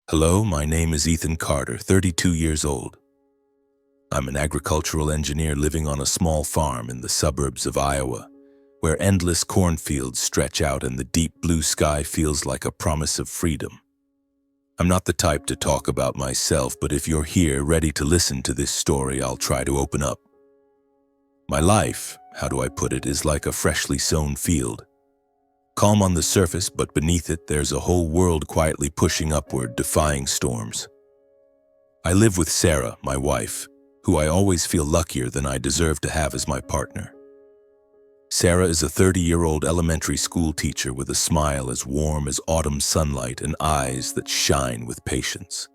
Hello, my name is Ethan Carter, 32 years old. I'm an agricultural engineer living on a small farm in the suburbs of Iowa, where endless cornfields stretch out and the deep blue sky feels like a promise of freedom. I'm not the type to talk about myself, but if you're here ready to listen to this story, I'll try to open up. My life, how do I put it, is like a freshly sown field. Calm on the surface, but beneath it, there's a whole world quietly pushing upward, defying storms. I live with Sarah, my wife, who I always feel luckier than I deserve to have as my partner. Sarah is a 30-year-old elementary school teacher with a smile as warm as autumn sunlight and eyes that shine with patience.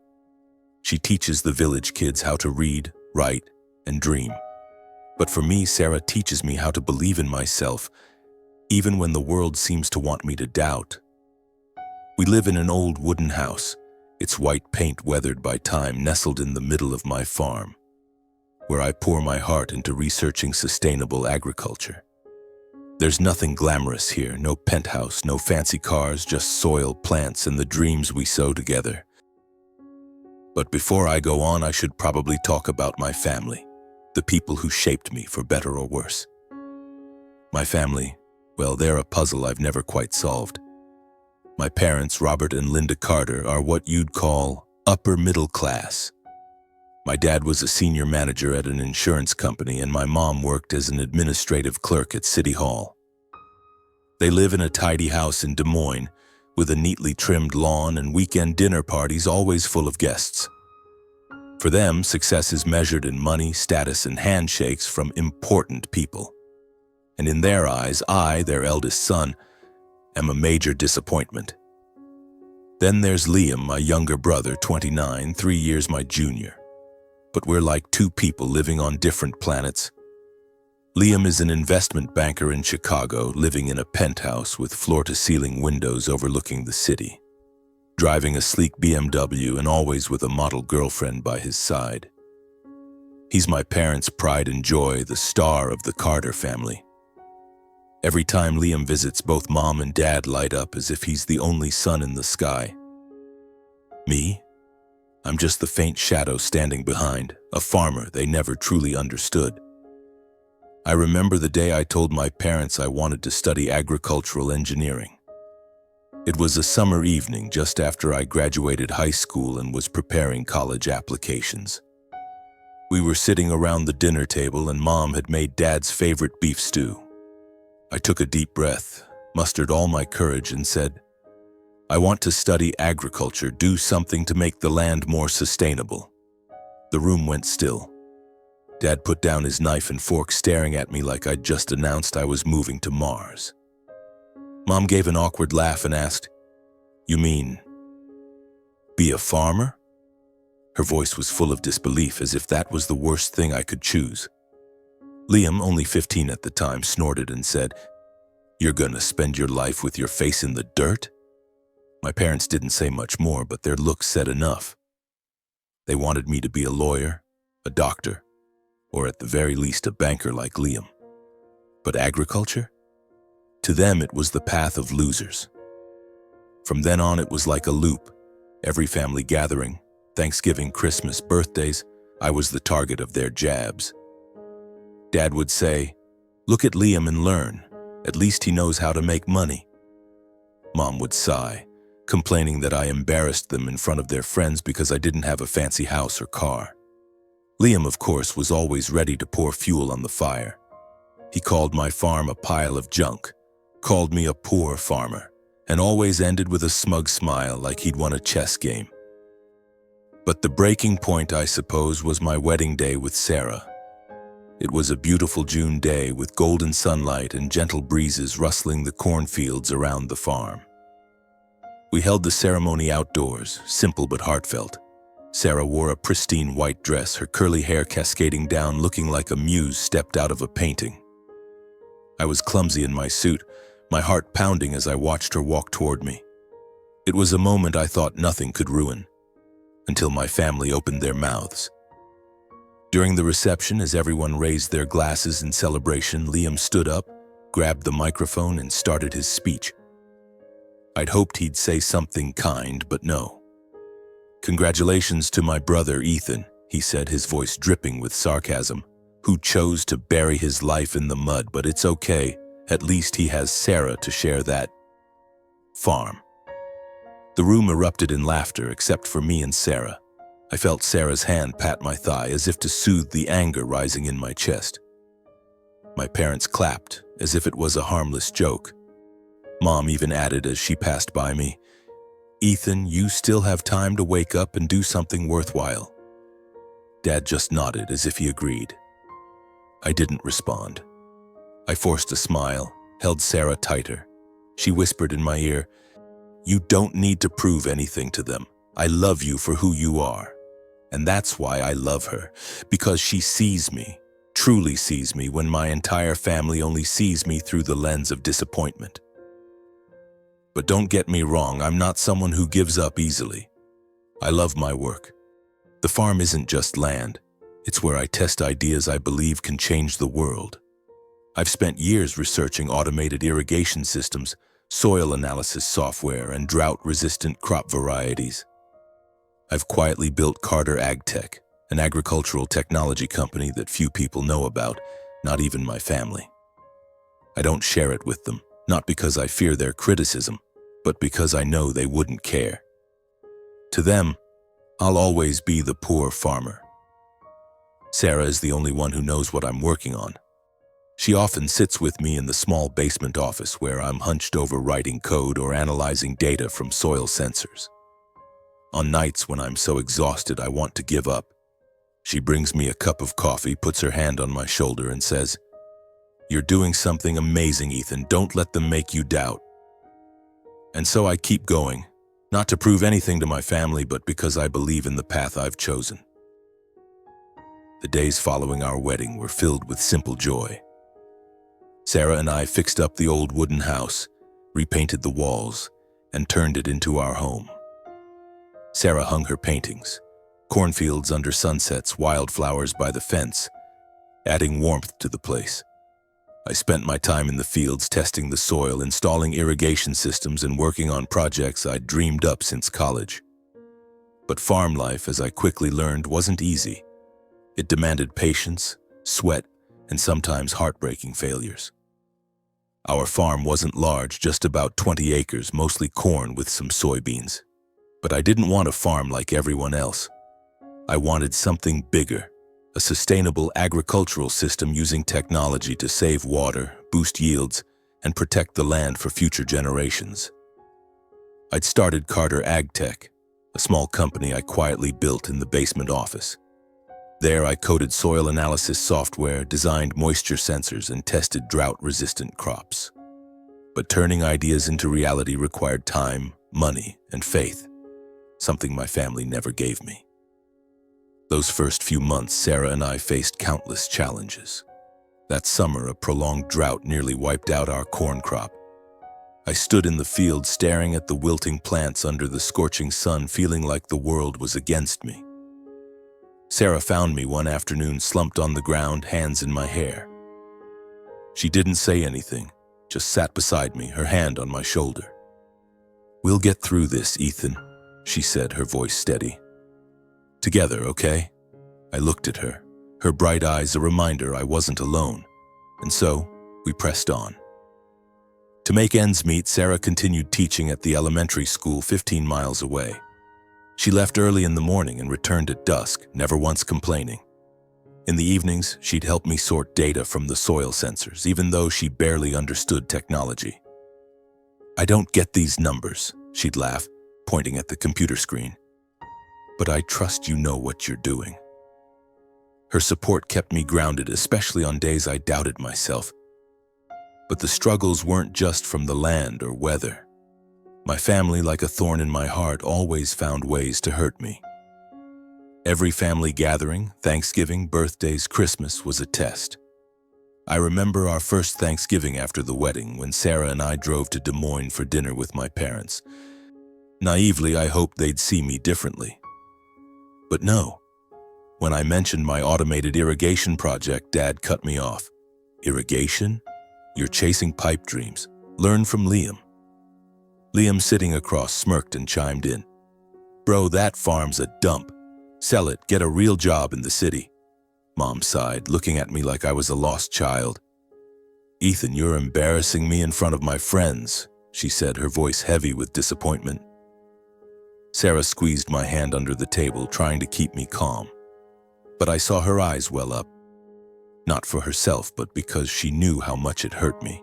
She teaches the village kids how to read, write, and dream. But for me, Sarah teaches me how to believe in myself, even when the world seems to want me to doubt. We live in an old wooden house, its white paint weathered by time, nestled in the middle of my farm, where I pour my heart into researching sustainable agriculture. There's nothing glamorous here, no penthouse, no fancy cars, just soil, plants, and the dreams we sow together. But before I go on, I should probably talk about my family, the people who shaped me for better or worse. My family, well, they're a puzzle I've never quite solved. My parents, Robert and Linda Carter, are what you'd call upper middle class. My dad was a senior manager at an insurance company, and my mom worked as an administrative clerk at City Hall. They live in a tidy house in Des Moines, with a neatly trimmed lawn and weekend dinner parties always full of guests. For them, success is measured in money, status, and handshakes from important people. And in their eyes, I, their eldest son, am a major disappointment. Then there's Liam, my younger brother, 29, 3 years my junior. But we're like two people living on different planets. Liam is an investment banker in Chicago, living in a penthouse with floor-to-ceiling windows overlooking the city, driving a sleek BMW and always with a model girlfriend by his side. He's my parents' pride and joy, the star of the Carter family. Every time Liam visits, both mom and dad light up as if he's the only sun in the sky. Me? I'm just the faint shadow standing behind, a farmer they never truly understood. I remember the day I told my parents I wanted to study agricultural engineering. It was a summer evening just after I graduated high school and was preparing college applications. We were sitting around the dinner table and Mom had made Dad's favorite beef stew. I took a deep breath, mustered all my courage, and said, "I want to study agriculture, do something to make the land more sustainable." The room went still. Dad put down his knife and fork, staring at me like I'd just announced I was moving to Mars. Mom gave an awkward laugh and asked, "You mean, be a farmer?" Her voice was full of disbelief, as if that was the worst thing I could choose. Liam, only 15 at the time, snorted and said, "You're gonna spend your life with your face in the dirt?" My parents didn't say much more, but their looks said enough. They wanted me to be a lawyer, a doctor, or at the very least a banker like Liam. But agriculture? To them, it was the path of losers. From then on, it was like a loop. Every family gathering, Thanksgiving, Christmas, birthdays, I was the target of their jabs. Dad would say, "Look at Liam and learn. At least he knows how to make money." Mom would sigh, complaining that I embarrassed them in front of their friends because I didn't have a fancy house or car. Liam, of course, was always ready to pour fuel on the fire. He called my farm a pile of junk, called me a poor farmer, and always ended with a smug smile like he'd won a chess game. But the breaking point, I suppose, was my wedding day with Sarah. It was a beautiful June day with golden sunlight and gentle breezes rustling the cornfields around the farm. We held the ceremony outdoors, simple but heartfelt. Sarah wore a pristine white dress, her curly hair cascading down, looking like a muse stepped out of a painting. I was clumsy in my suit, my heart pounding as I watched her walk toward me. It was a moment I thought nothing could ruin, until my family opened their mouths. During the reception, as everyone raised their glasses in celebration, Liam stood up, grabbed the microphone, and started his speech. I'd hoped he'd say something kind, but no. "Congratulations to my brother Ethan," he said, his voice dripping with sarcasm, "who chose to bury his life in the mud, but it's okay. At least he has Sarah to share that farm." The room erupted in laughter except for me and Sarah. I felt Sarah's hand pat my thigh as if to soothe the anger rising in my chest. My parents clapped as if it was a harmless joke. Mom even added as she passed by me, "Ethan, you still have time to wake up and do something worthwhile." Dad just nodded as if he agreed. I didn't respond. I forced a smile, held Sarah tighter. She whispered in my ear, "You don't need to prove anything to them. I love you for who you are." And that's why I love her, because she sees me, truly sees me, when my entire family only sees me through the lens of disappointment. But don't get me wrong, I'm not someone who gives up easily. I love my work. The farm isn't just land. It's where I test ideas I believe can change the world. I've spent years researching automated irrigation systems, soil analysis software, and drought-resistant crop varieties. I've quietly built Carter AgTech, an agricultural technology company that few people know about, not even my family. I don't share it with them, not because I fear their criticism, but because I know they wouldn't care. To them, I'll always be the poor farmer. Sarah is the only one who knows what I'm working on. She often sits with me in the small basement office where I'm hunched over writing code or analyzing data from soil sensors. On nights when I'm so exhausted I want to give up, she brings me a cup of coffee, puts her hand on my shoulder, and says, "You're doing something amazing, Ethan. Don't let them make you doubt." And so I keep going, not to prove anything to my family, but because I believe in the path I've chosen. The days following our wedding were filled with simple joy. Sarah and I fixed up the old wooden house, repainted the walls, and turned it into our home. Sarah hung her paintings, cornfields under sunsets, wildflowers by the fence, adding warmth to the place. I spent my time in the fields testing the soil, installing irrigation systems, and working on projects I'd dreamed up since college. But farm life, as I quickly learned, wasn't easy. It demanded patience, sweat, and sometimes heartbreaking failures. Our farm wasn't large, just about 20 acres, mostly corn with some soybeans. But I didn't want a farm like everyone else. I wanted something bigger, a sustainable agricultural system using technology to save water, boost yields, and protect the land for future generations. I'd started Carter AgTech, a small company I quietly built in the basement office. There I coded soil analysis software, designed moisture sensors, and tested drought-resistant crops. But turning ideas into reality required time, money, and faith, something my family never gave me. Those first few months, Sarah and I faced countless challenges. That summer, a prolonged drought nearly wiped out our corn crop. I stood in the field staring at the wilting plants under the scorching sun, feeling like the world was against me. Sarah found me one afternoon slumped on the ground, hands in my hair. She didn't say anything, just sat beside me, her hand on my shoulder. "We'll get through this, Ethan," she said, her voice steady. "Together, okay?" I looked at her, her bright eyes a reminder I wasn't alone, and so we pressed on. To make ends meet, Sarah continued teaching at the elementary school 15 miles away. She left early in the morning and returned at dusk, never once complaining. In the evenings, she'd help me sort data from the soil sensors, even though she barely understood technology. "I don't get these numbers," she'd laugh, pointing at the computer screen. "But I trust you know what you're doing." Her support kept me grounded, especially on days I doubted myself. But the struggles weren't just from the land or weather. My family, like a thorn in my heart, always found ways to hurt me. Every family gathering, Thanksgiving, birthdays, Christmas, was a test. I remember our first Thanksgiving after the wedding, when Sarah and I drove to Des Moines for dinner with my parents. Naively, I hoped they'd see me differently. But no. When I mentioned my automated irrigation project, Dad cut me off. "Irrigation? You're chasing pipe dreams. Learn from Liam." Liam, sitting across, smirked and chimed in. Bro, that farm's a dump. Sell it, get a real job in the city. Mom sighed, looking at me like I was a lost child. Ethan, you're embarrassing me in front of my friends, she said, her voice heavy with disappointment. Sarah squeezed my hand under the table, trying to keep me calm. But I saw her eyes well up. Not for herself, but because she knew how much it hurt me.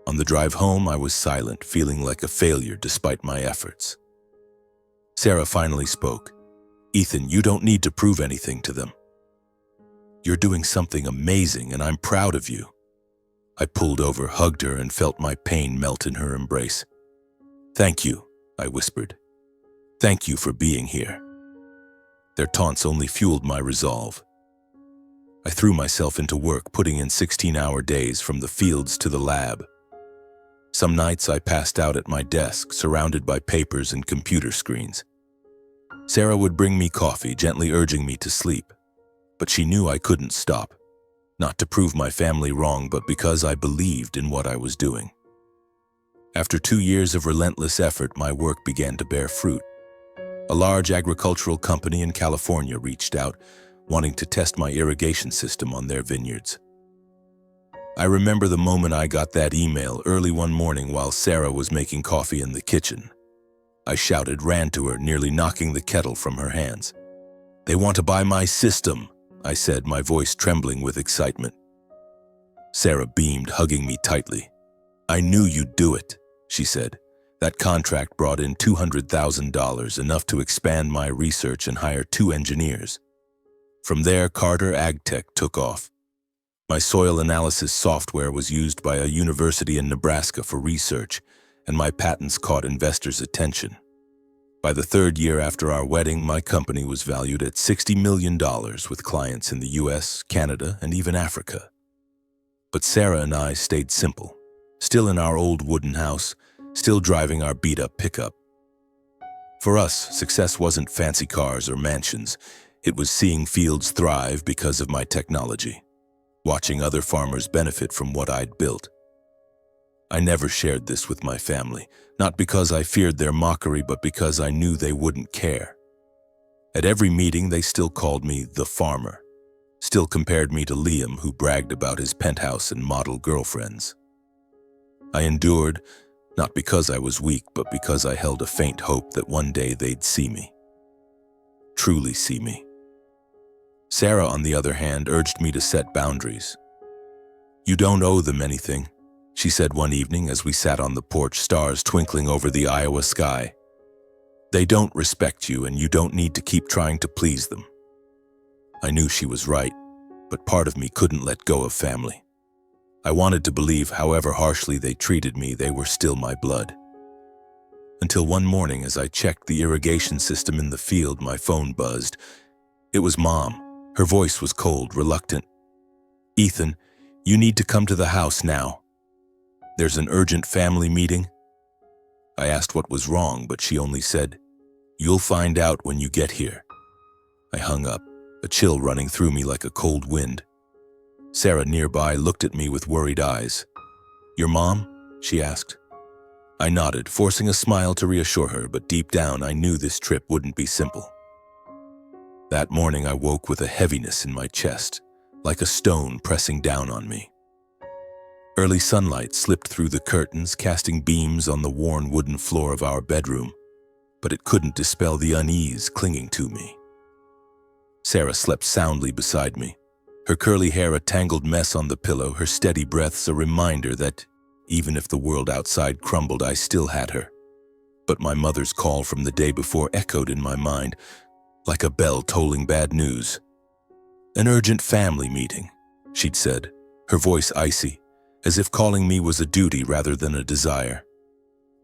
On the drive home, I was silent, feeling like a failure despite my efforts. Sarah finally spoke. Ethan, you don't need to prove anything to them. You're doing something amazing, and I'm proud of you. I pulled over, hugged her, and felt my pain melt in her embrace. Thank you, I whispered. Thank you for being here. Their taunts only fueled my resolve. I threw myself into work, putting in 16-hour days from the fields to the lab. Some nights I passed out at my desk, surrounded by papers and computer screens. Sarah would bring me coffee, gently urging me to sleep. But she knew I couldn't stop. Not to prove my family wrong, but because I believed in what I was doing. After 2 years of relentless effort, my work began to bear fruit. A large agricultural company in California reached out, wanting to test my irrigation system on their vineyards. I remember the moment I got that email early one morning while Sarah was making coffee in the kitchen. I shouted, ran to her, nearly knocking the kettle from her hands. They want to buy my system, I said, my voice trembling with excitement. Sarah beamed, hugging me tightly. I knew you'd do it, she said. That contract brought in $200,000, enough to expand my research and hire 2 engineers. From there, Carter AgTech took off. My soil analysis software was used by a university in Nebraska for research, and my patents caught investors' attention. By the 3rd year after our wedding, my company was valued at $60 million with clients in the US, Canada, and even Africa. But Sarah and I stayed simple, still in our old wooden house, still driving our beat-up pickup. For us, success wasn't fancy cars or mansions. It was seeing fields thrive because of my technology, watching other farmers benefit from what I'd built. I never shared this with my family, not because I feared their mockery, but because I knew they wouldn't care. At every meeting, they still called me the farmer, still compared me to Liam, who bragged about his penthouse and model girlfriends. I endured, not because I was weak, but because I held a faint hope that one day they'd see me. Truly see me. Sarah, on the other hand, urged me to set boundaries. You don't owe them anything, she said one evening as we sat on the porch, stars twinkling over the Iowa sky. They don't respect you, and you don't need to keep trying to please them. I knew she was right, but part of me couldn't let go of family. I wanted to believe, however harshly they treated me, they were still my blood. Until one morning, as I checked the irrigation system in the field, my phone buzzed. It was Mom. Her voice was cold, reluctant. Ethan, you need to come to the house now. There's an urgent family meeting. I asked what was wrong, but she only said, You'll find out when you get here. I hung up, a chill running through me like a cold wind. Sarah, nearby, looked at me with worried eyes. Your mom? She asked. I nodded, forcing a smile to reassure her, but deep down I knew this trip wouldn't be simple. That morning I woke with a heaviness in my chest, like a stone pressing down on me. Early sunlight slipped through the curtains, casting beams on the worn wooden floor of our bedroom, but it couldn't dispel the unease clinging to me. Sarah slept soundly beside me, her curly hair a tangled mess on the pillow, her steady breaths a reminder that, even if the world outside crumbled, I still had her. But my mother's call from the day before echoed in my mind, like a bell tolling bad news. An urgent family meeting, she'd said, her voice icy, as if calling me was a duty rather than a desire.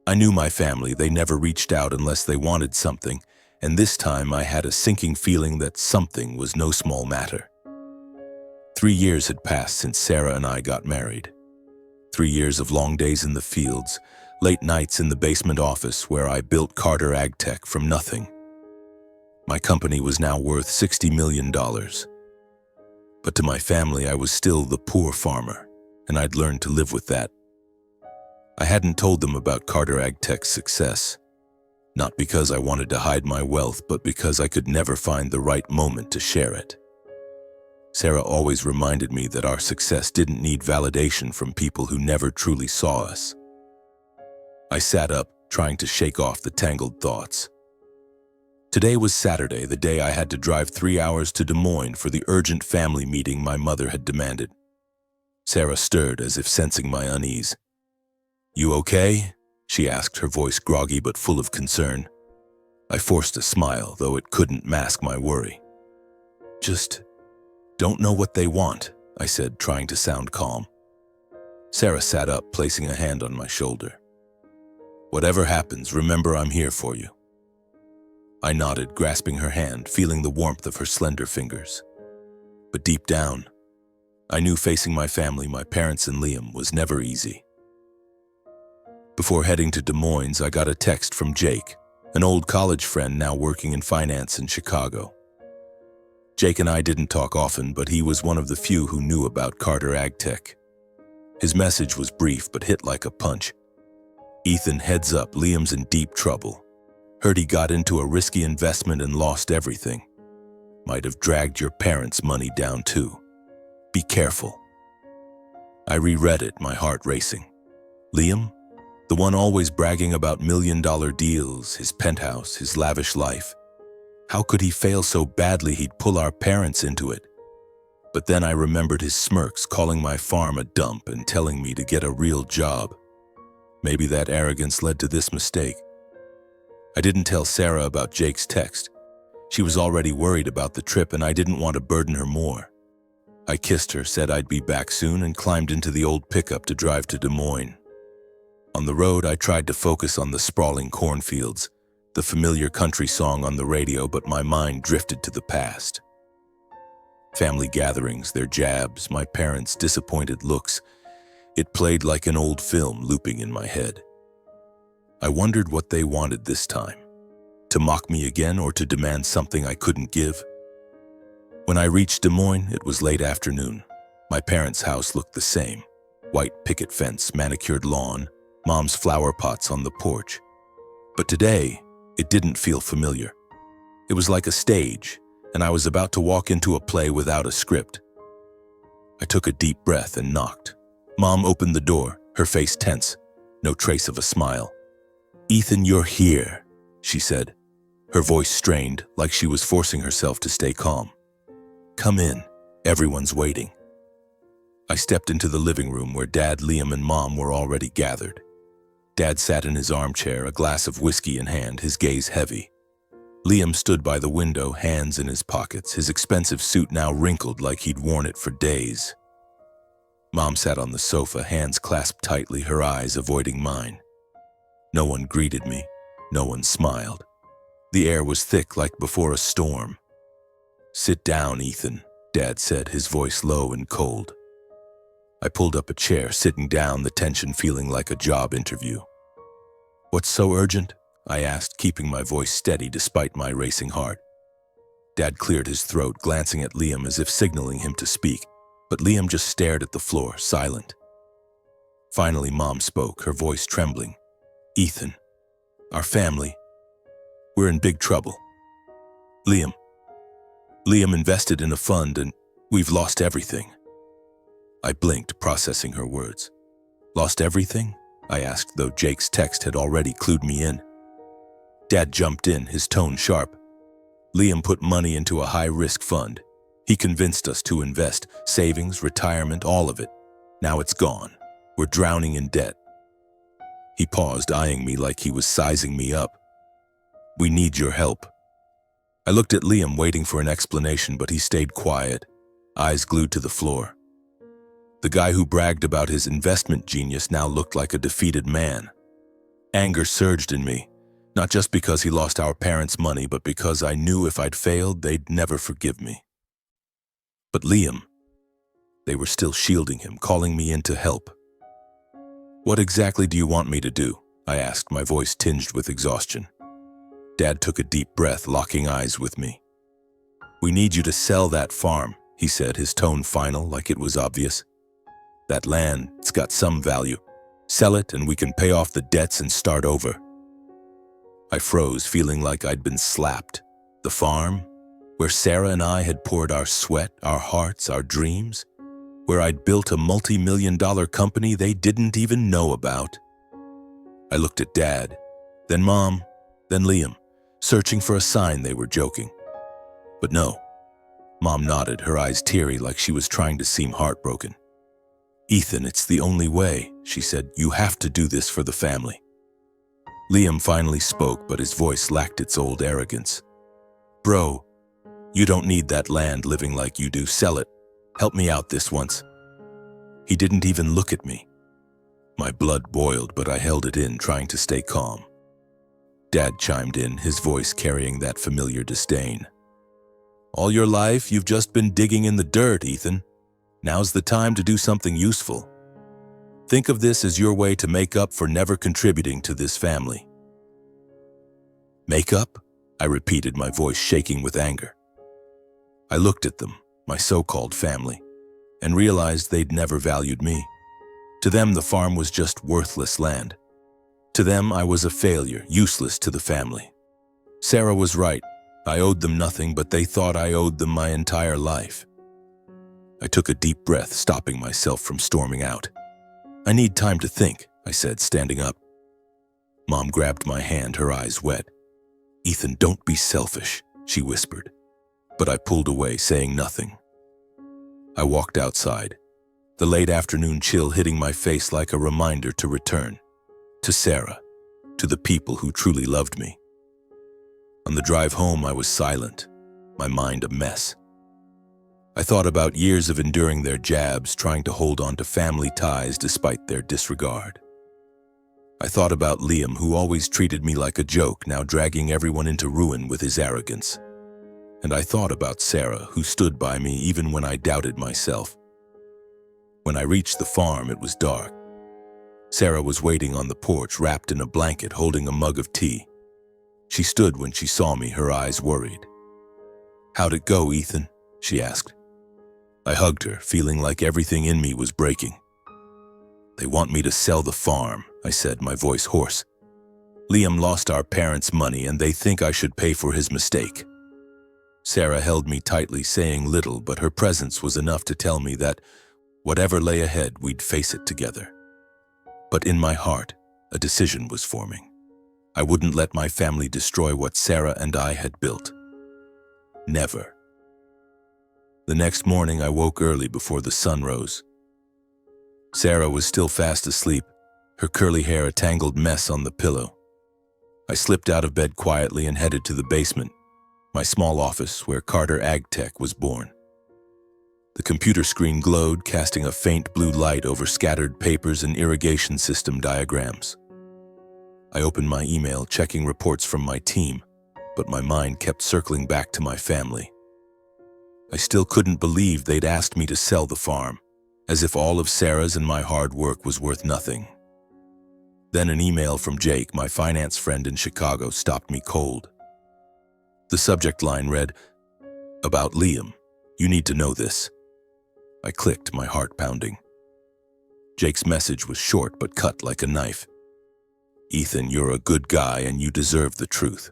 I knew my family, they never reached out unless they wanted something, and this time I had a sinking feeling that something was no small matter. 3 years had passed since Sarah and I got married. 3 years of long days in the fields, late nights in the basement office where I built Carter AgTech from nothing. My company was now worth $60 million. But to my family, I was still the poor farmer, and I'd learned to live with that. I hadn't told them about Carter AgTech's success. Not because I wanted to hide my wealth, but because I could never find the right moment to share it. Sarah always reminded me that our success didn't need validation from people who never truly saw us. I sat up, trying to shake off the tangled thoughts. Today was Saturday, the day I had to drive 3 hours to Des Moines for the urgent family meeting my mother had demanded. Sarah stirred as if sensing my unease. "You okay?" she asked, her voice groggy but full of concern. I forced a smile, though it couldn't mask my worry. "Just don't know what they want," I said, trying to sound calm. Sarah sat up, placing a hand on my shoulder. "Whatever happens, remember I'm here for you." I nodded, grasping her hand, feeling the warmth of her slender fingers. But deep down, I knew facing my family, my parents and Liam, was never easy. Before heading to Des Moines, I got a text from Jake, an old college friend now working in finance in Chicago. Jake and I didn't talk often, but he was one of the few who knew about Carter AgTech. His message was brief but hit like a punch. "Ethan, heads up, Liam's in deep trouble. Heard he got into a risky investment and lost everything. Might have dragged your parents' money down too. Be careful." I reread it, my heart racing. Liam? The one always bragging about million-dollar deals, his penthouse, his lavish life. How could he fail so badly he'd pull our parents into it? But then I remembered his smirks, calling my farm a dump and telling me to get a real job. Maybe that arrogance led to this mistake. I didn't tell Sarah about Jake's text. She was already worried about the trip and I didn't want to burden her more. I kissed her, said I'd be back soon, and climbed into the old pickup to drive to Des Moines. On the road, I tried to focus on the sprawling cornfields, the familiar country song on the radio, but my mind drifted to the past. Family gatherings, their jabs, my parents' disappointed looks. It played like an old film looping in my head. I wondered what they wanted this time, to mock me again or to demand something I couldn't give. When I reached Des Moines, it was late afternoon. My parents' house looked the same. White picket fence, manicured lawn, Mom's flower pots on the porch. But today, it didn't feel familiar. It was like a stage, and I was about to walk into a play without a script. I took a deep breath and knocked. Mom opened the door, her face tense, no trace of a smile. "Ethan, you're here," she said, her voice strained, like she was forcing herself to stay calm. "Come in, everyone's waiting." I stepped into the living room where Dad, Liam, and Mom were already gathered. Dad sat in his armchair, a glass of whiskey in hand, his gaze heavy. Liam stood by the window, hands in his pockets, his expensive suit now wrinkled like he'd worn it for days. Mom sat on the sofa, hands clasped tightly, her eyes avoiding mine. No one greeted me. No one smiled. The air was thick like before a storm. "Sit down, Ethan," Dad said, his voice low and cold. I pulled up a chair, sitting down, the tension feeling like a job interview. "What's so urgent?" I asked, keeping my voice steady despite my racing heart. Dad cleared his throat, glancing at Liam as if signaling him to speak, but Liam just stared at the floor, silent. Finally, Mom spoke, her voice trembling. "Ethan, our family, we're in big trouble. Liam invested in a fund and we've lost everything." I blinked, processing her words. "Lost everything?" I asked, though Jake's text had already clued me in. Dad jumped in, his tone sharp. "Liam put money into a high-risk fund. He convinced us to invest, savings, retirement, all of it. Now it's gone. We're drowning in debt." He paused, eyeing me like he was sizing me up. "We need your help." I looked at Liam, waiting for an explanation, but he stayed quiet, eyes glued to the floor. The guy who bragged about his investment genius now looked like a defeated man. Anger surged in me, not just because he lost our parents' money, but because I knew if I'd failed, they'd never forgive me. But Liam, they were still shielding him, calling me in to help. "What exactly do you want me to do?" I asked, my voice tinged with exhaustion. Dad took a deep breath, locking eyes with me. "We need you to sell that farm," he said, his tone final, like it was obvious. "That land, it's got some value. Sell it and we can pay off the debts and start over." I froze, feeling like I'd been slapped. The farm, where Sarah and I had poured our sweat, our hearts, our dreams, where I'd built a multi-million-dollar company they didn't even know about. I looked at Dad, then Mom, then Liam, searching for a sign they were joking. But no. Mom nodded, her eyes teary like she was trying to seem heartbroken. "Ethan, it's the only way," she said. "You have to do this for the family." Liam finally spoke, but his voice lacked its old arrogance. "Bro, you don't need that land living like you do. Sell it. Help me out this once." He didn't even look at me. My blood boiled, but I held it in, trying to stay calm. Dad chimed in, his voice carrying that familiar disdain. "All your life, you've just been digging in the dirt, Ethan. Now's the time to do something useful. Think of this as your way to make up for never contributing to this family." "Make up?" I repeated, my voice shaking with anger. I looked at them, my so-called family, and realized they'd never valued me. To them, the farm was just worthless land. To them, I was a failure, useless to the family. Sarah was right. I owed them nothing, but they thought I owed them my entire life. I took a deep breath, stopping myself from storming out. "I need time to think," I said, standing up. Mom grabbed my hand, her eyes wet. "Ethan, don't be selfish," she whispered. But I pulled away, saying nothing. I walked outside, the late afternoon chill hitting my face like a reminder to return. To Sarah, to the people who truly loved me. On the drive home, I was silent, my mind a mess. I thought about years of enduring their jabs, trying to hold on to family ties despite their disregard. I thought about Liam, who always treated me like a joke, now dragging everyone into ruin with his arrogance. And I thought about Sarah, who stood by me even when I doubted myself. When I reached the farm, it was dark. Sarah was waiting on the porch, wrapped in a blanket, holding a mug of tea. She stood when she saw me, her eyes worried. "How'd it go, Ethan?" she asked. I hugged her, feeling like everything in me was breaking. "They want me to sell the farm," I said, my voice hoarse. "Liam lost our parents' money, and they think I should pay for his mistake." Sarah held me tightly, saying little, but her presence was enough to tell me that whatever lay ahead, we'd face it together. But in my heart, a decision was forming. I wouldn't let my family destroy what Sarah and I had built. Never. The next morning, I woke early before the sun rose. Sarah was still fast asleep, her curly hair a tangled mess on the pillow. I slipped out of bed quietly and headed to the basement, my small office where Carter AgTech was born. The computer screen glowed, casting a faint blue light over scattered papers and irrigation system diagrams. I opened my email, checking reports from my team, but my mind kept circling back to my family. I still couldn't believe they'd asked me to sell the farm, as if all of Sarah's and my hard work was worth nothing. Then an email from Jake, my finance friend in Chicago, stopped me cold. The subject line read, "About Liam. You need to know this." I clicked, my heart pounding. Jake's message was short but cut like a knife. "Ethan, you're a good guy and you deserve the truth.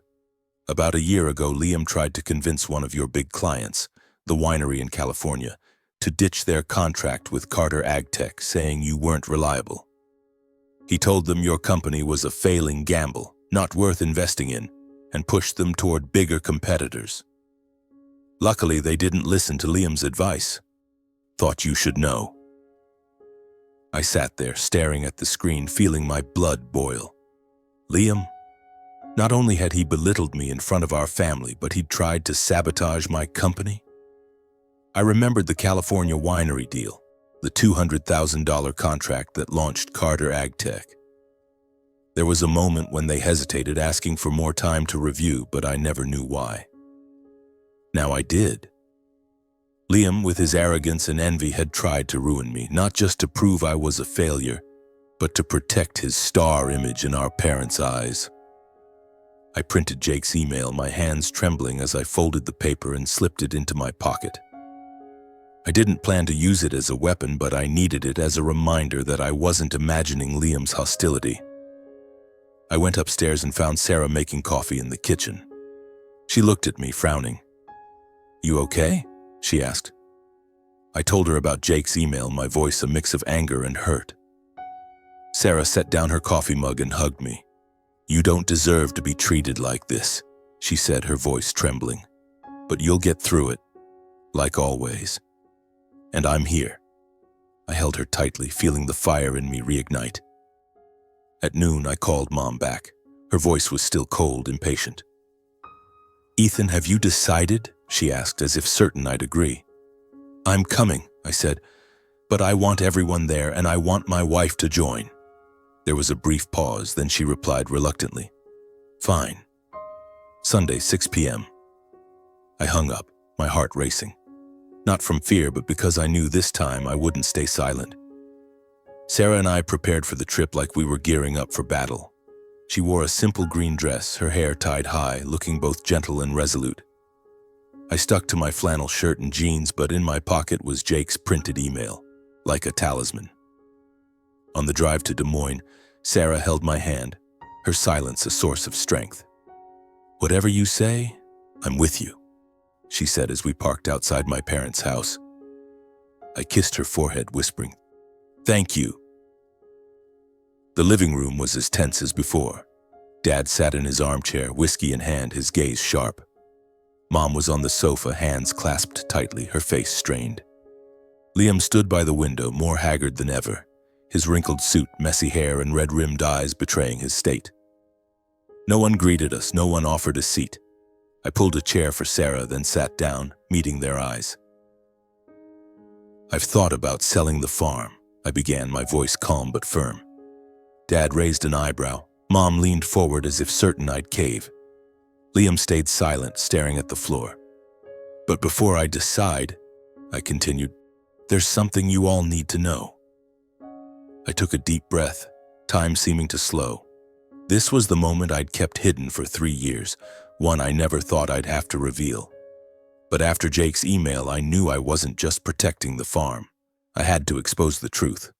About a year ago, Liam tried to convince one of your big clients, the winery in California, to ditch their contract with Carter AgTech, saying you weren't reliable. He told them your company was a failing gamble, not worth investing in, and pushed them toward bigger competitors. Luckily, they didn't listen to Liam's advice. Thought you should know." I sat there, staring at the screen, feeling my blood boil. Liam? Not only had he belittled me in front of our family, but he'd tried to sabotage my company. I remembered the California winery deal, the $200,000 contract that launched Carter AgTech. There was a moment when they hesitated, asking for more time to review, but I never knew why. Now I did. Liam, with his arrogance and envy, had tried to ruin me, not just to prove I was a failure, but to protect his star image in our parents' eyes. I printed Jake's email, my hands trembling as I folded the paper and slipped it into my pocket. I didn't plan to use it as a weapon, but I needed it as a reminder that I wasn't imagining Liam's hostility. I went upstairs and found Sarah making coffee in the kitchen. She looked at me, frowning. "You okay?" she asked. I told her about Jake's email, my voice a mix of anger and hurt. Sarah set down her coffee mug and hugged me. "You don't deserve to be treated like this," she said, her voice trembling. "But you'll get through it, like always. And I'm here." I held her tightly, feeling the fire in me reignite. At noon, I called Mom back. Her voice was still cold, impatient. "Ethan, have you decided?" she asked, as if certain I'd agree. "I'm coming," I said, "but I want everyone there, and I want my wife to join." There was a brief pause, then she replied reluctantly, "Fine." Sunday, 6 p.m. I hung up, my heart racing. Not from fear, but because I knew this time I wouldn't stay silent. Sarah and I prepared for the trip like we were gearing up for battle. She wore a simple green dress, her hair tied high, looking both gentle and resolute. I stuck to my flannel shirt and jeans, but in my pocket was Jake's printed email, like a talisman. On the drive to Des Moines, Sarah held my hand, her silence a source of strength. "Whatever you say, I'm with you," she said as we parked outside my parents' house. I kissed her forehead, whispering, "Thank you." The living room was as tense as before. Dad sat in his armchair, whiskey in hand, his gaze sharp. Mom was on the sofa, hands clasped tightly, her face strained. Liam stood by the window, more haggard than ever, his wrinkled suit, messy hair, and red-rimmed eyes betraying his state. No one greeted us, no one offered a seat. I pulled a chair for Sarah, then sat down, meeting their eyes. "I've thought about selling the farm," I began, my voice calm but firm. Dad raised an eyebrow. Mom leaned forward as if certain I'd cave. Liam stayed silent, staring at the floor. "But before I decide," I continued, "there's something you all need to know." I took a deep breath, time seeming to slow. This was the moment I'd kept hidden for 3 years, one I never thought I'd have to reveal. But after Jake's email, I knew I wasn't just protecting the farm. I had to expose the truth.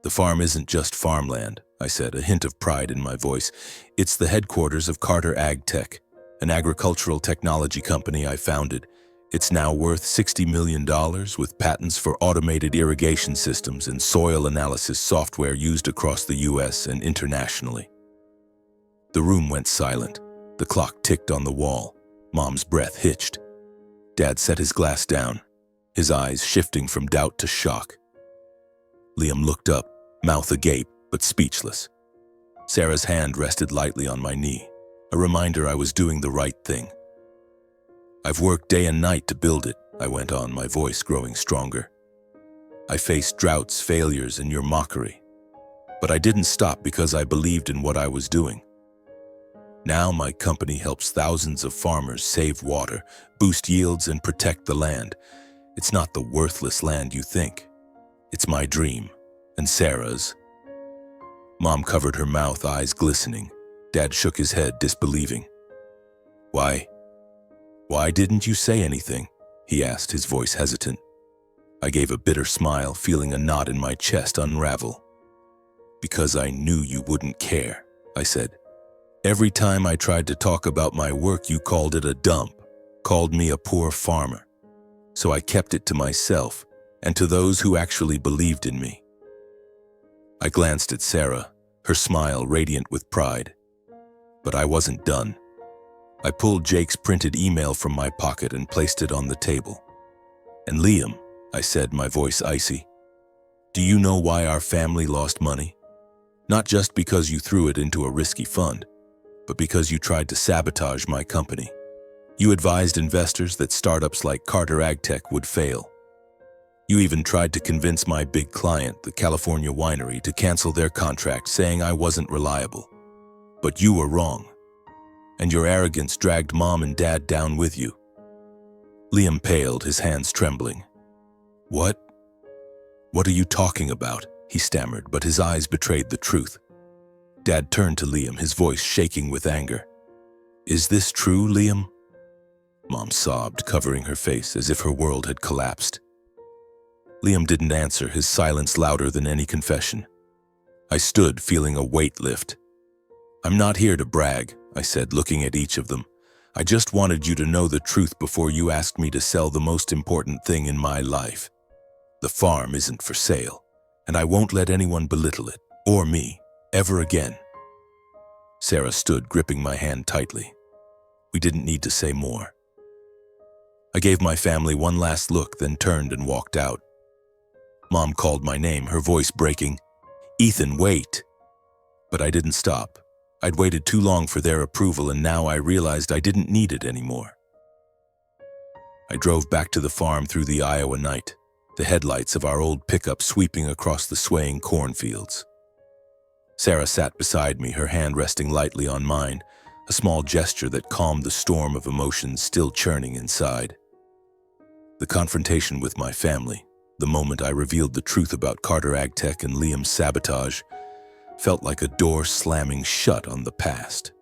"The farm isn't just farmland," I said, a hint of pride in my voice. "It's the headquarters of Carter Ag Tech, an agricultural technology company I founded. It's now worth $60 million with patents for automated irrigation systems and soil analysis software used across the U.S. and internationally." The room went silent. The clock ticked on the wall. Mom's breath hitched. Dad set his glass down, his eyes shifting from doubt to shock. Liam looked up, mouth agape, but speechless. Sarah's hand rested lightly on my knee, a reminder I was doing the right thing. "I've worked day and night to build it," I went on, my voice growing stronger. "I faced droughts, failures, and your mockery. But I didn't stop because I believed in what I was doing. Now my company helps thousands of farmers save water, boost yields, and protect the land. It's not the worthless land you think. It's my dream, and Sarah's." Mom covered her mouth, eyes glistening. Dad shook his head, disbelieving. Why didn't you say anything?" he asked, his voice hesitant. I gave a bitter smile, feeling a knot in my chest unravel. "Because I knew you wouldn't care," I said. "Every time I tried to talk about my work, you called it a dump, called me a poor farmer. So I kept it to myself and to those who actually believed in me." I glanced at Sarah, her smile radiant with pride. But I wasn't done. I pulled Jake's printed email from my pocket and placed it on the table. "And Liam," I said, my voice icy, "do you know why our family lost money? Not just because you threw it into a risky fund, but because you tried to sabotage my company. You advised investors that startups like Carter Ag Tech would fail. You even tried to convince my big client, the California winery, to cancel their contract, saying I wasn't reliable. But you were wrong. And your arrogance dragged Mom and Dad down with you." Liam paled, his hands trembling. What are you talking about?" he stammered, but his eyes betrayed the truth. Dad turned to Liam, his voice shaking with anger. "Is this true, Liam?" Mom sobbed, covering her face as if her world had collapsed. Liam didn't answer, his silence louder than any confession. I stood, feeling a weight lift. I'm not here to brag, I said, looking at each of them. I just wanted you to know the truth before you asked me to sell the most important thing in my life. The farm isn't for sale, and I won't let anyone belittle it, or me, ever again. Sarah stood, gripping my hand tightly. We didn't need to say more. I gave my family one last look, then turned and walked out. Mom called my name, her voice breaking. Ethan, wait! But I didn't stop. I'd waited too long for their approval, and now I realized I didn't need it anymore. I drove back to the farm through the Iowa night, the headlights of our old pickup sweeping across the swaying cornfields. Sarah sat beside me, her hand resting lightly on mine, a small gesture that calmed the storm of emotions still churning inside. The confrontation with my family, the moment I revealed the truth about Carter AgTech and Liam's sabotage, felt like a door slamming shut on the past.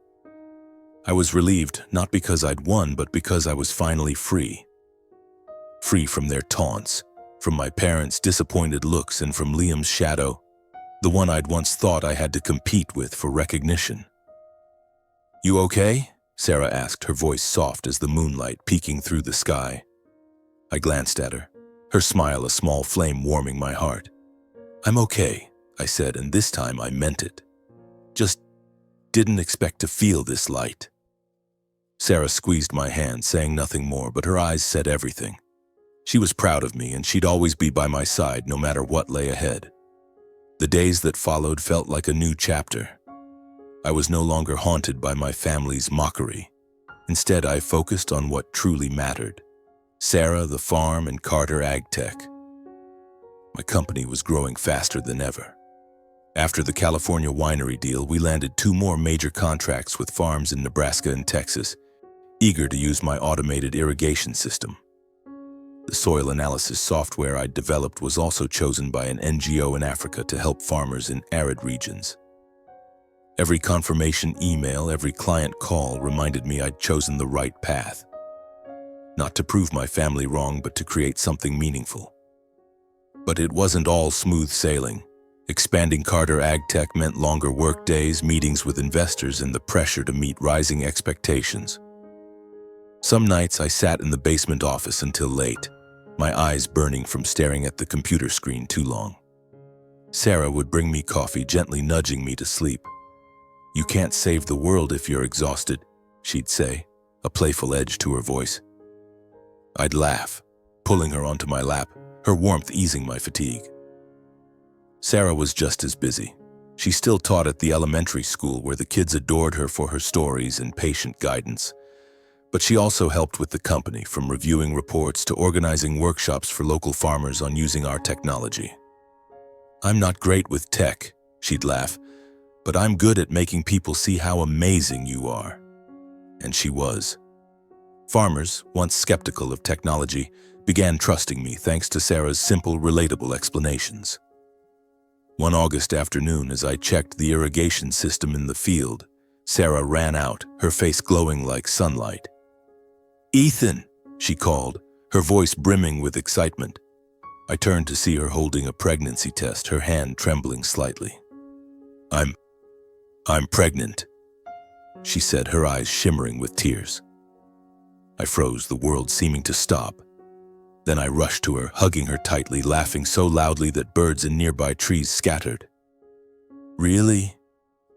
I was relieved, not because I'd won, but because I was finally free. Free from their taunts, from my parents' disappointed looks, and from Liam's shadow, the one I'd once thought I had to compete with for recognition. You okay? Sarah asked, her voice soft as the moonlight peeking through the sky. I glanced at her, her smile a small flame warming my heart. I'm okay, I said, and this time I meant it. Just didn't expect to feel this light. Sarah squeezed my hand, saying nothing more, but her eyes said everything. She was proud of me, and she'd always be by my side no matter what lay ahead. The days that followed felt like a new chapter. I was no longer haunted by my family's mockery. Instead, I focused on what truly mattered: Sarah, the farm, and Carter AgTech. My company was growing faster than ever. After the California winery deal, we landed 2 more major contracts with farms in Nebraska and Texas, eager to use my automated irrigation system. The soil analysis software I'd developed was also chosen by an NGO in Africa to help farmers in arid regions. Every confirmation email, every client call reminded me I'd chosen the right path. Not to prove my family wrong, but to create something meaningful. But it wasn't all smooth sailing. Expanding Carter AgTech meant longer work days, meetings with investors, and the pressure to meet rising expectations. Some nights I sat in the basement office until late, my eyes burning from staring at the computer screen too long. Sarah would bring me coffee, gently nudging me to sleep. You can't save the world if you're exhausted, she'd say, a playful edge to her voice. I'd laugh, pulling her onto my lap, her warmth easing my fatigue. Sarah was just as busy. She still taught at the elementary school, where the kids adored her for her stories and patient guidance. But she also helped with the company, from reviewing reports to organizing workshops for local farmers on using our technology. I'm not great with tech, she'd laugh, but I'm good at making people see how amazing you are. And she was. Farmers, once skeptical of technology, began trusting me thanks to Sarah's simple, relatable explanations. One August afternoon, as I checked the irrigation system in the field, Sarah ran out, her face glowing like sunlight. Ethan, she called, her voice brimming with excitement. I turned to see her holding a pregnancy test, her hand trembling slightly. I'm pregnant, she said, her eyes shimmering with tears. I froze, the world seeming to stop. Then I rushed to her, hugging her tightly, laughing so loudly that birds in nearby trees scattered. Really?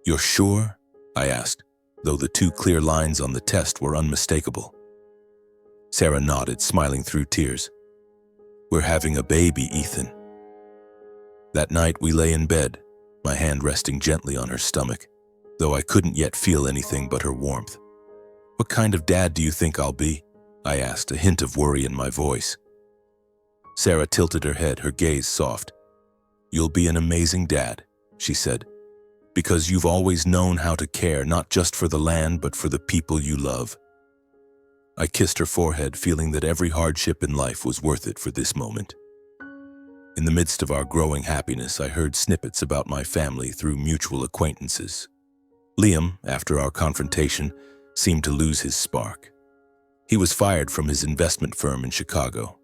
You're sure? I asked, though the 2 clear lines on the test were unmistakable. Sarah nodded, smiling through tears. We're having a baby, Ethan. That night we lay in bed, my hand resting gently on her stomach, though I couldn't yet feel anything but her warmth. What kind of dad do you think I'll be? I asked, a hint of worry in my voice. Sarah tilted her head, her gaze soft. You'll be an amazing dad, she said, because you've always known how to care, not just for the land, but for the people you love. I kissed her forehead, feeling that every hardship in life was worth it for this moment. In the midst of our growing happiness, I heard snippets about my family through mutual acquaintances. Liam, after our confrontation, seemed to lose his spark. He was fired from his investment firm in Chicago,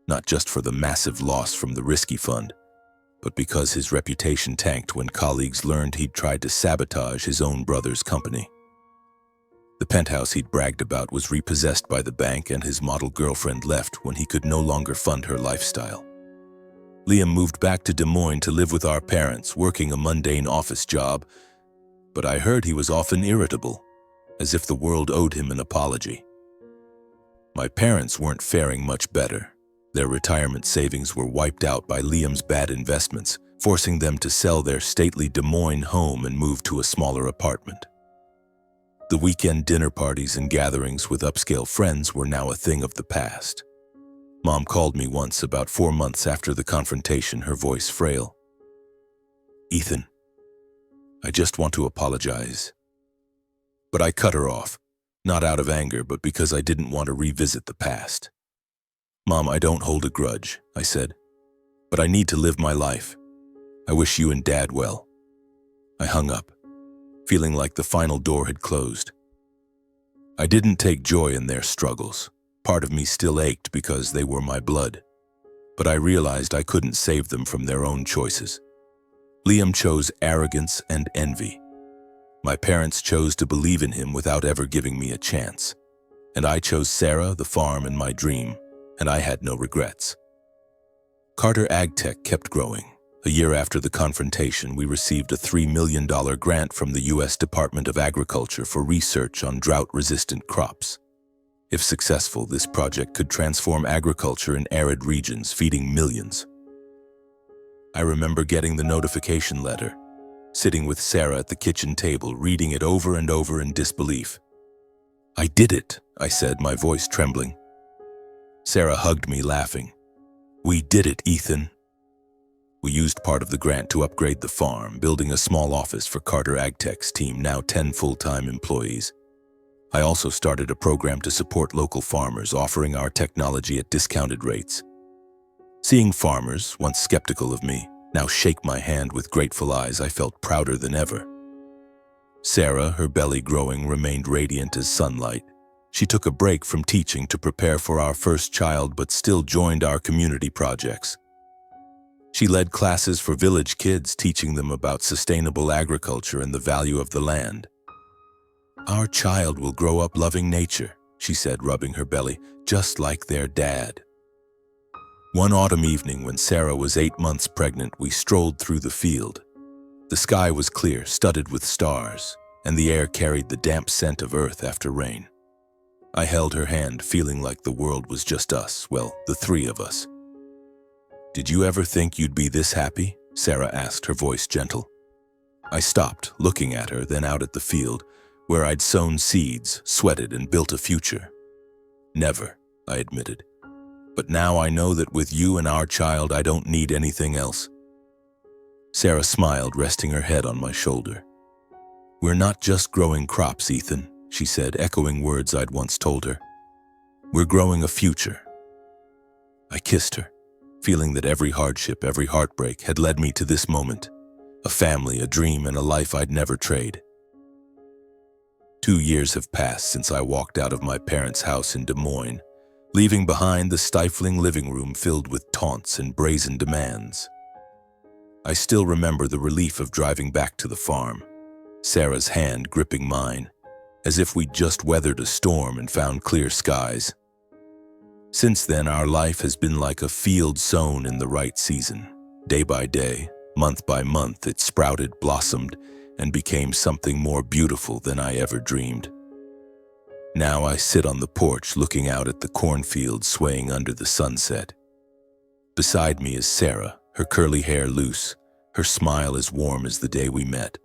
not just for the massive loss from the risky fund, but because his reputation tanked when colleagues learned he'd tried to sabotage his own brother's company. The penthouse he'd bragged about was repossessed by the bank, and his model girlfriend left when he could no longer fund her lifestyle. Liam moved back to Des Moines to live with our parents, working a mundane office job, but I heard he was often irritable, as if the world owed him an apology. My parents weren't faring much better. Their retirement savings were wiped out by Liam's bad investments, forcing them to sell their stately Des Moines home and move to a smaller apartment. The weekend dinner parties and gatherings with upscale friends were now a thing of the past. Mom called me once about 4 months after the confrontation, her voice frail. "Ethan, I just want to apologize." But I cut her off, not out of anger, but because I didn't want to revisit the past. "Mom, I don't hold a grudge," I said, "but I need to live my life. I wish you and Dad well." I hung up, feeling like the final door had closed. I didn't take joy in their struggles. Part of me still ached because they were my blood, but I realized I couldn't save them from their own choices. Liam chose arrogance and envy. My parents chose to believe in him without ever giving me a chance. And I chose Sarah, the farm, and my dream, and I had no regrets. Carter AgTech kept growing. A year after the confrontation, we received a $3 million grant from the U.S. Department of Agriculture for research on drought-resistant crops. If successful, this project could transform agriculture in arid regions, feeding millions. I remember getting the notification letter, sitting with Sarah at the kitchen table, reading it over and over in disbelief. "I did it," I said, my voice trembling. Sarah hugged me, laughing. "We did it, Ethan." We used part of the grant to upgrade the farm, building a small office for Carter AgTech's team, now 10 full-time employees. I also started a program to support local farmers, offering our technology at discounted rates. Seeing farmers, once skeptical of me, now shake my hand with grateful eyes, I felt prouder than ever. Sarah, her belly growing, remained radiant as sunlight. She took a break from teaching to prepare for our first child, but still joined our community projects. She led classes for village kids, teaching them about sustainable agriculture and the value of the land. "Our child will grow up loving nature," she said, rubbing her belly, "just like their dad." One autumn evening, when Sarah was 8 months pregnant, we strolled through the field. The sky was clear, studded with stars, and the air carried the damp scent of earth after rain. I held her hand, feeling like the world was just us, well, the three of us. "Did you ever think you'd be this happy?" Sarah asked, her voice gentle. I stopped, looking at her, then out at the field, where I'd sown seeds, sweated, and built a future. "Never," I admitted. "But now I know that with you and our child, I don't need anything else." Sarah smiled, resting her head on my shoulder. "We're not just growing crops, Ethan," she said, echoing words I'd once told her. "We're growing a future." I kissed her, feeling that every hardship, every heartbreak had led me to this moment. A family, a dream, and a life I'd never trade. 2 years have passed since I walked out of my parents' house in Des Moines, leaving behind the stifling living room filled with taunts and brazen demands. I still remember the relief of driving back to the farm, Sarah's hand gripping mine, as if we'd just weathered a storm and found clear skies. Since then, our life has been like a field sown in the right season. Day by day, month by month, it sprouted, blossomed, and became something more beautiful than I ever dreamed. Now I sit on the porch looking out at the cornfields swaying under the sunset. Beside me is Sarah, her curly hair loose, her smile as warm as the day we met.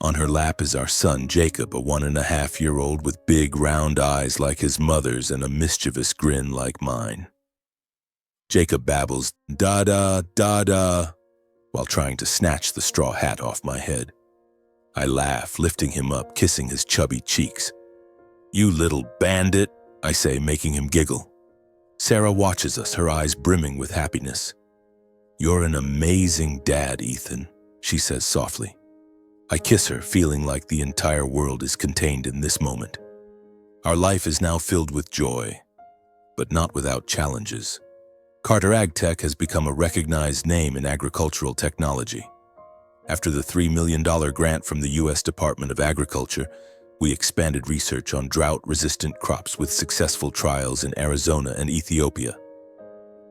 On her lap is our son Jacob, a 1.5-year-old with big round eyes like his mother's and a mischievous grin like mine. Jacob babbles, "Da-da, da-da," while trying to snatch the straw hat off my head. I laugh, lifting him up, kissing his chubby cheeks. "You little bandit," I say, making him giggle. Sarah watches us, her eyes brimming with happiness. "You're an amazing dad, Ethan," she says softly. I kiss her, feeling like the entire world is contained in this moment. Our life is now filled with joy, but not without challenges. Carter AgTech has become a recognized name in agricultural technology. After the $3 million grant from the U.S. Department of Agriculture, we expanded research on drought-resistant crops with successful trials in Arizona and Ethiopia.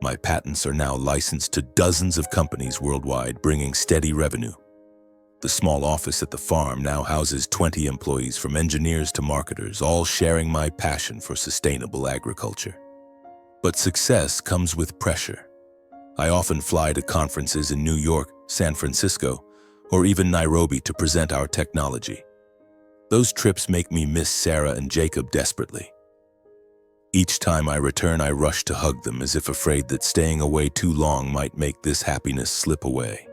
My patents are now licensed to dozens of companies worldwide, bringing steady revenue. The small office at the farm now houses 20 employees, from engineers to marketers, all sharing my passion for sustainable agriculture. But success comes with pressure. I often fly to conferences in New York, San Francisco, or even Nairobi to present our technology. Those trips make me miss Sarah and Jacob desperately. Each time I return, I rush to hug them, as if afraid that staying away too long might make this happiness slip away.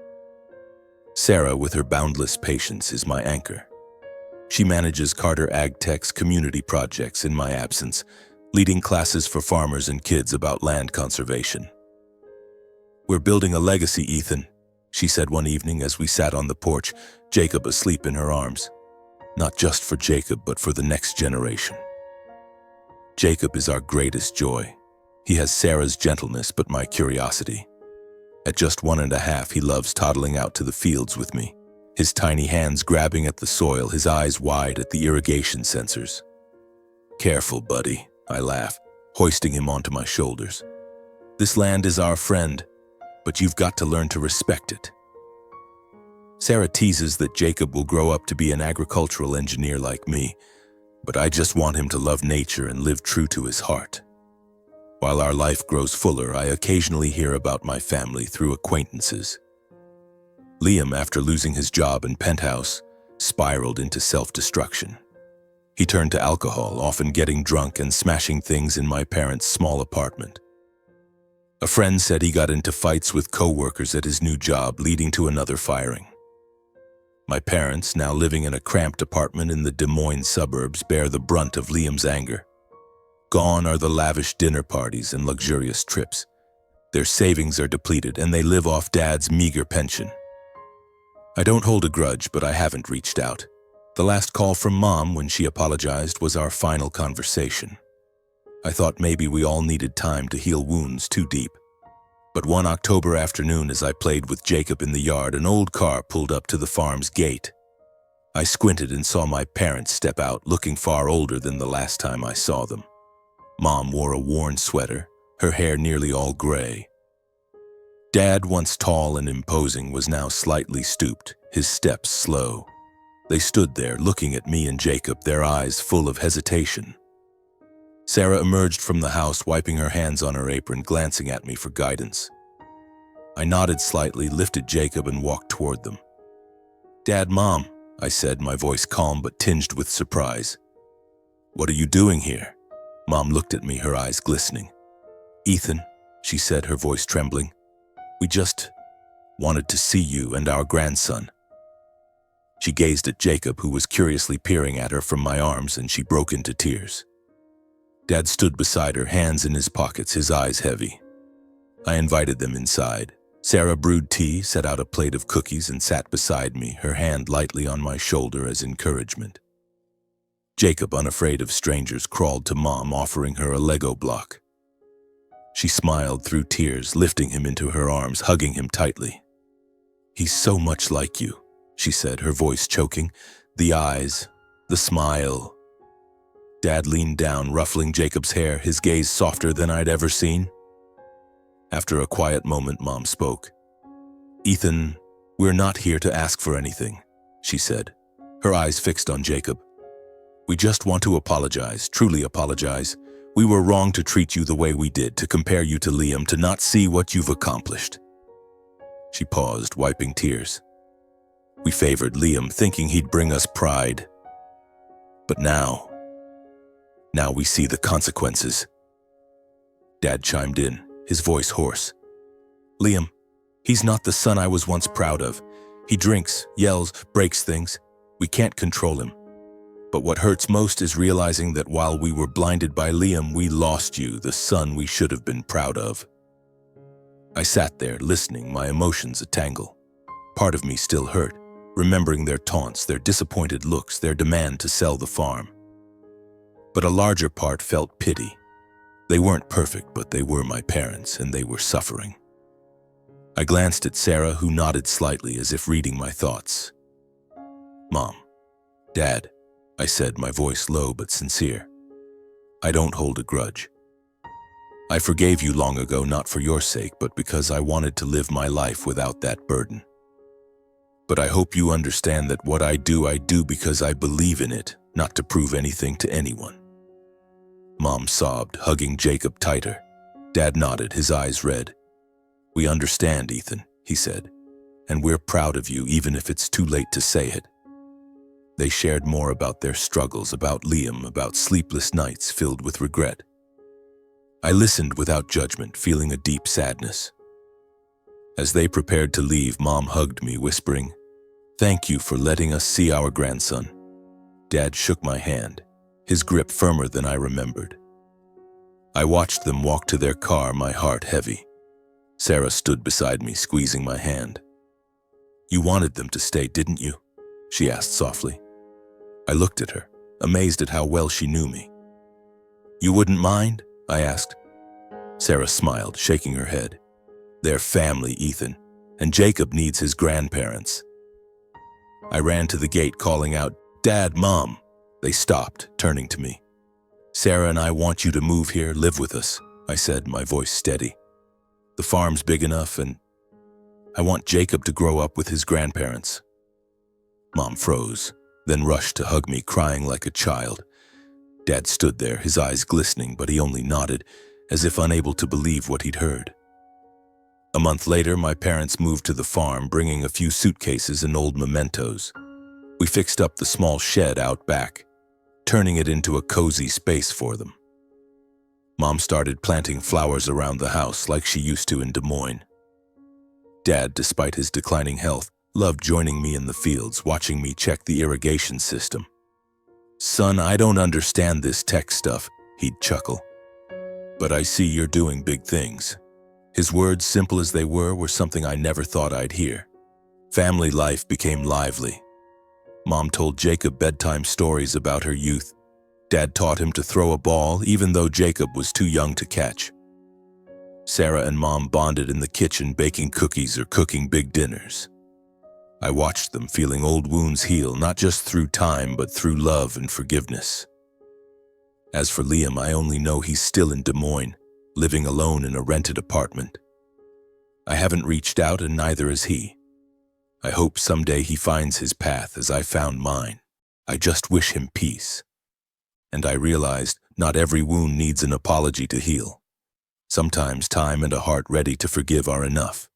Sarah, with her boundless patience, is my anchor. She manages Carter AgTech's community projects in my absence, leading classes for farmers and kids about land conservation. "We're building a legacy, Ethan," she said one evening as we sat on the porch, Jacob asleep in her arms. "Not just for Jacob, but for the next generation." Jacob is our greatest joy. He has Sarah's gentleness, but my curiosity. At just 1.5, he loves toddling out to the fields with me, his tiny hands grabbing at the soil, his eyes wide at the irrigation sensors. "Careful, buddy," I laugh, hoisting him onto my shoulders. "This land is our friend, but you've got to learn to respect it." Sarah teases that Jacob will grow up to be an agricultural engineer like me, but I just want him to love nature and live true to his heart. While our life grows fuller, I occasionally hear about my family through acquaintances. Liam, after losing his job in Penthouse, spiraled into self-destruction. He turned to alcohol, often getting drunk and smashing things in my parents' small apartment. A friend said he got into fights with co-workers at his new job, leading to another firing. My parents, now living in a cramped apartment in the Des Moines suburbs, bear the brunt of Liam's anger. Gone are the lavish dinner parties and luxurious trips. Their savings are depleted, and they live off Dad's meager pension. I don't hold a grudge, but I haven't reached out. The last call from Mom, when she apologized, was our final conversation. I thought maybe we all needed time to heal wounds too deep. But one October afternoon, as I played with Jacob in the yard, an old car pulled up to the farm's gate. I squinted and saw my parents step out, looking far older than the last time I saw them. Mom wore a worn sweater, her hair nearly all gray. Dad, once tall and imposing, was now slightly stooped, his steps slow. They stood there, looking at me and Jacob, their eyes full of hesitation. Sarah emerged from the house, wiping her hands on her apron, glancing at me for guidance. I nodded slightly, lifted Jacob, and walked toward them. "Dad, Mom," I said, my voice calm but tinged with surprise. "What are you doing here?" Mom looked at me, her eyes glistening. "Ethan," she said, her voice trembling, "we just wanted to see you and our grandson." She gazed at Jacob, who was curiously peering at her from my arms, and she broke into tears. Dad stood beside her, hands in his pockets, his eyes heavy. I invited them inside. Sarah brewed tea, set out a plate of cookies, and sat beside me, her hand lightly on my shoulder as encouragement. Jacob, unafraid of strangers, crawled to Mom, offering her a Lego block. She smiled through tears, lifting him into her arms, hugging him tightly. "He's so much like you," she said, her voice choking. The eyes, the smile. Dad leaned down, ruffling Jacob's hair, his gaze softer than I'd ever seen. After a quiet moment, Mom spoke. "Ethan, we're not here to ask for anything," she said, her eyes fixed on Jacob. "We just want to apologize, truly apologize. We were wrong to treat you the way we did, to compare you to Liam, to not see what you've accomplished." She paused, wiping tears. "We favored Liam, thinking he'd bring us pride. But now we see the consequences." Dad chimed in, his voice hoarse. "Liam, he's not the son I was once proud of. He drinks, yells, breaks things. We can't control him. But what hurts most is realizing that while we were blinded by Liam, we lost you, the son we should have been proud of." I sat there, listening, my emotions a tangle. Part of me still hurt, remembering their taunts, their disappointed looks, their demand to sell the farm. But a larger part felt pity. They weren't perfect, but they were my parents, and they were suffering. I glanced at Sarah, who nodded slightly as if reading my thoughts. Mom, Dad, I said, my voice low but sincere. I don't hold a grudge. I forgave you long ago, not for your sake, but because I wanted to live my life without that burden. But I hope you understand that what I do because I believe in it, not to prove anything to anyone. Mom sobbed, hugging Jacob tighter. Dad nodded, his eyes red. We understand, Ethan, he said, and we're proud of you, even if it's too late to say it. They shared more about their struggles, about Liam, about sleepless nights filled with regret. I listened without judgment, feeling a deep sadness. As they prepared to leave, Mom hugged me, whispering, "Thank you for letting us see our grandson." Dad shook my hand, his grip firmer than I remembered. I watched them walk to their car, my heart heavy. Sarah stood beside me, squeezing my hand. "You wanted them to stay, didn't you?" she asked softly. I looked at her, amazed at how well she knew me. "You wouldn't mind?" I asked. Sarah smiled, shaking her head. "They're family, Ethan, and Jacob needs his grandparents." I ran to the gate, calling out, "Dad, Mom." They stopped, turning to me. "Sarah and I want you to move here, live with us," I said, my voice steady. "The farm's big enough, and I want Jacob to grow up with his grandparents." Mom froze, then rushed to hug me, crying like a child. Dad stood there, his eyes glistening, but he only nodded, as if unable to believe what he'd heard. A month later, my parents moved to the farm, bringing a few suitcases and old mementos. We fixed up the small shed out back, turning it into a cozy space for them. Mom started planting flowers around the house like she used to in Des Moines. Dad, despite his declining health, loved joining me in the fields, watching me check the irrigation system. "Son, I don't understand this tech stuff," he'd chuckle. "But I see you're doing big things." His words, simple as they were something I never thought I'd hear. Family life became lively. Mom told Jacob bedtime stories about her youth. Dad taught him to throw a ball, even though Jacob was too young to catch. Sarah and Mom bonded in the kitchen, baking cookies or cooking big dinners. I watched them, feeling old wounds heal, not just through time, but through love and forgiveness. As for Liam, I only know he's still in Des Moines, living alone in a rented apartment. I haven't reached out, and neither has he. I hope someday he finds his path as I found mine. I just wish him peace. And I realized not every wound needs an apology to heal. Sometimes time and a heart ready to forgive are enough.